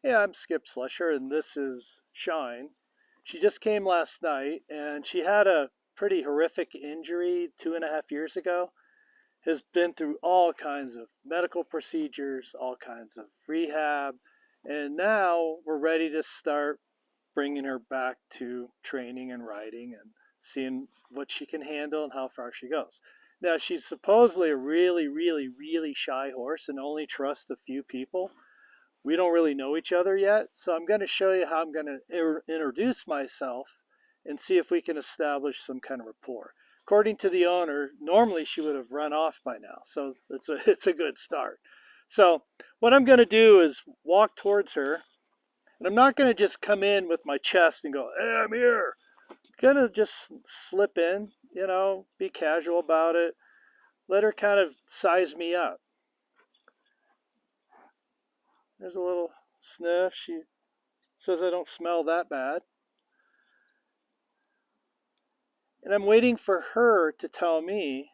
Hey, I'm Skip Slusher, and this is Shine. She just came last night, and she had a pretty horrific injury 2.5 years ago. Has been through all kinds of medical procedures, all kinds of rehab, and now we're ready to start bringing her back to training and riding and seeing what she can handle and how far she goes. Now, she's supposedly a really, really, really shy horse and only trusts a few people. We don't really know each other yet, so I'm going to show you how I'm going to introduce myself and see if we can establish some kind of rapport. According to the owner, normally she would have run off by now, so it's a good start. So what I'm going to do is walk towards her, and I'm not going to just come in with my chest and go, "Hey, I'm here." I'm going to just slip in, be casual about it. Let her kind of size me up. There's a little sniff. She says I don't smell that bad. And I'm waiting for her to tell me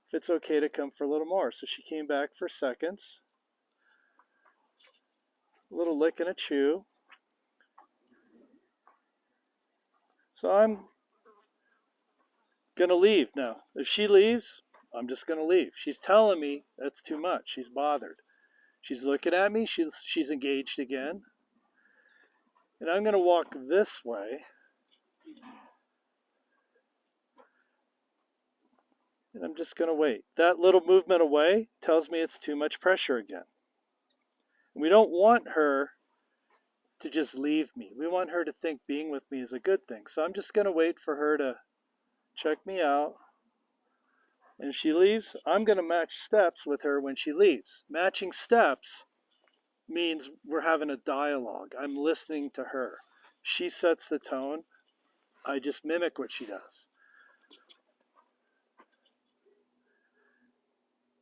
if it's okay to come for a little more. So she came back for seconds. A little lick and a chew. So I'm going to leave now. If she leaves, I'm just going to leave. She's telling me that's too much. She's bothered. She's looking at me. She's engaged again. And I'm going to walk this way. And I'm just going to wait. That little movement away tells me it's too much pressure again. We don't want her to just leave me. We want her to think being with me is a good thing. So I'm just going to wait for her to check me out. And if she leaves, I'm going to match steps with her when she leaves. Matching steps means we're having a dialogue. I'm listening to her. She sets the tone. I just mimic what she does.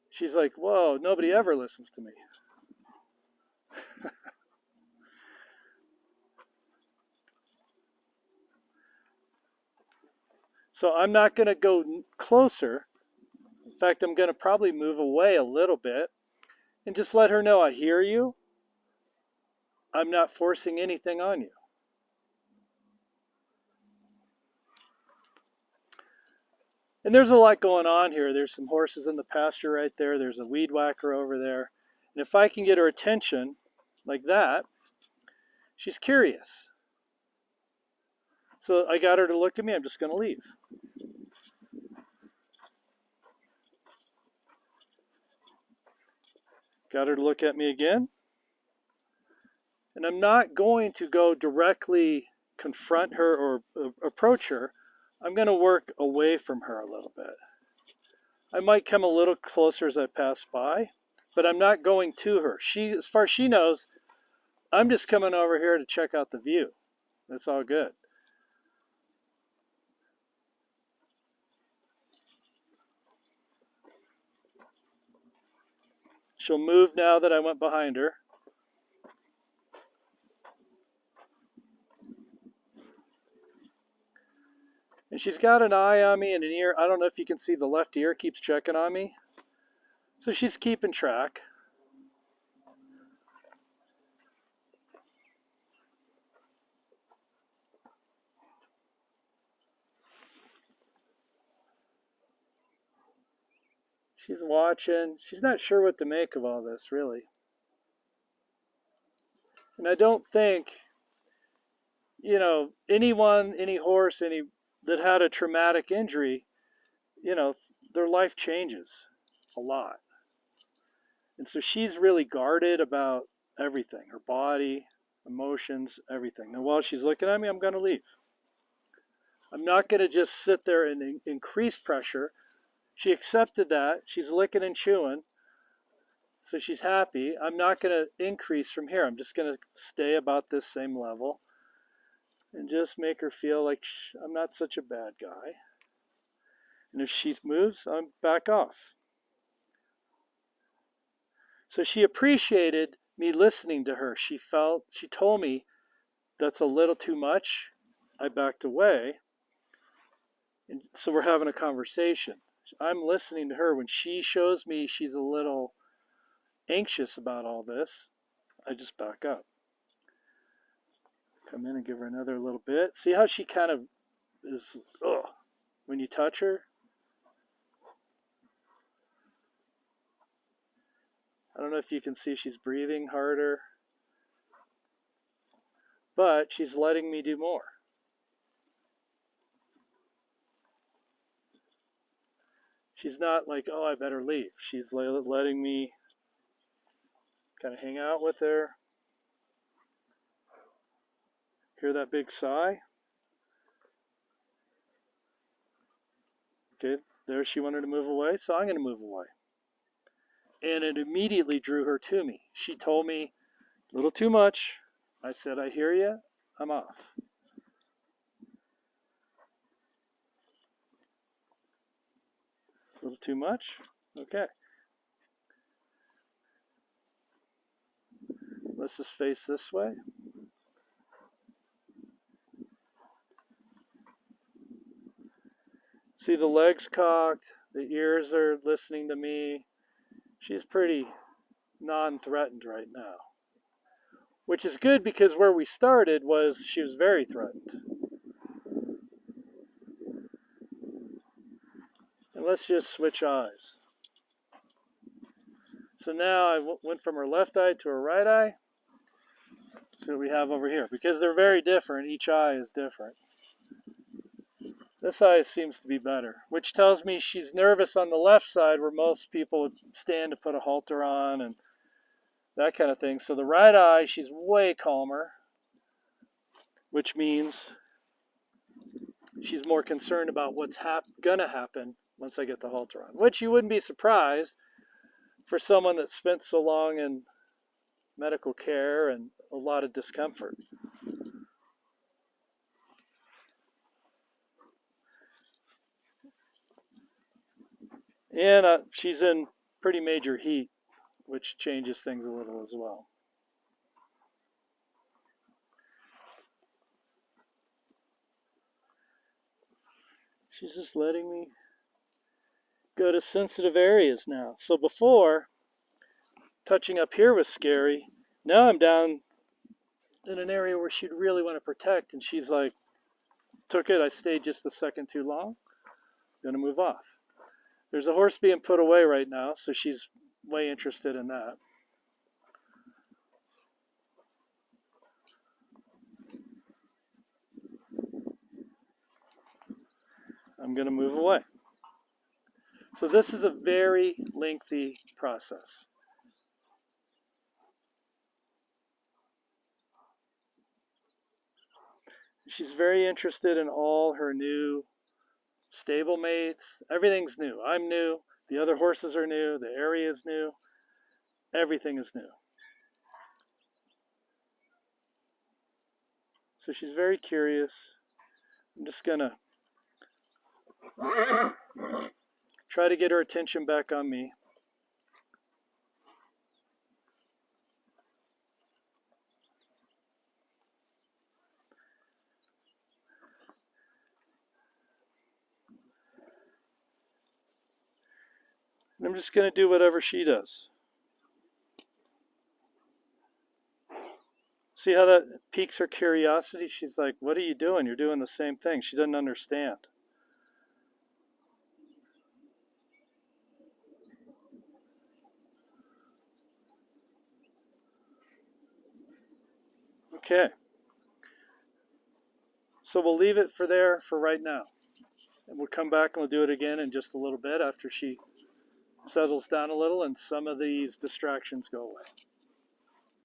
She's like, whoa, nobody ever listens to me. So I'm not going to go closer. In fact, I'm going to probably move away a little bit and just let her know I hear you. I'm not forcing anything on you. And there's a lot going on here. There's some horses in the pasture right there. There's a weed whacker over there. And if I can get her attention like that, she's curious. So I got her to look at me. I'm just going to leave. Got her to look at me again. And I'm not going to go directly confront her or approach her. I'm going to work away from her a little bit. I might come a little closer as I pass by, but I'm not going to her. As far as she knows, I'm just coming over here to check out the view. That's all good. She'll move now that I went behind her. And she's got an eye on me and an ear. I don't know if you can see the left ear keeps checking on me. So she's keeping track. She's watching. She's not sure what to make of all this, really. And I don't think, anyone, any horse, that had a traumatic injury, their life changes a lot. And so she's really guarded about everything, her body, emotions, everything. Now, while she's looking at me, I'm going to leave. I'm not going to just sit there and increase pressure. She accepted that. She's licking and chewing. So she's happy. I'm not going to increase from here. I'm just going to stay about this same level and just make her feel like I'm not such a bad guy. And if she moves, I'm back off. So she appreciated me listening to her. She told me that's a little too much. I backed away. And so we're having a conversation. I'm listening to her. When she shows me she's a little anxious about all this, I just back up. Come in and give her another little bit. See how she kind of is, when you touch her? I don't know if you can see she's breathing harder, but she's letting me do more. She's not like, oh, I better leave. She's letting me kind of hang out with her. Hear that big sigh? Okay, there she wanted to move away, so I'm going to move away. And it immediately drew her to me. She told me, a little too much. I said, I hear you. I'm off. A little too much? Okay. Let's just face this way. See the legs cocked, the ears are listening to me. She's pretty non-threatened right now. Which is good because where we started was she was very threatened. And let's just switch eyes. So now I went from her left eye to her right eye. See what we have over here. Because they're very different, each eye is different. This eye seems to be better, which tells me she's nervous on the left side where most people would stand to put a halter on and that kind of thing. So the right eye, she's way calmer, which means she's more concerned about what's gonna happen once I get the halter on, which you wouldn't be surprised for someone that spent so long in medical care and a lot of discomfort. And she's in pretty major heat, which changes things a little as well. She's just letting me go to sensitive areas now. So before, touching up here was scary. Now I'm down in an area where she'd really want to protect, and she's like, took it, I stayed just a second too long, I'm gonna move off. There's a horse being put away right now, so she's way interested in that. I'm gonna move away. So this is a very lengthy process. She's very interested in all her new stable mates. Everything's new. I'm new. The other horses are new. The area is new. Everything is new. So she's very curious. I'm just gonna try to get her attention back on me. And I'm just going to do whatever she does. See how that piques her curiosity? She's like, what are you doing? You're doing the same thing. She doesn't understand. Okay. So we'll leave it there for right now. And we'll come back and we'll do it again in just a little bit after she settles down a little and some of these distractions go away.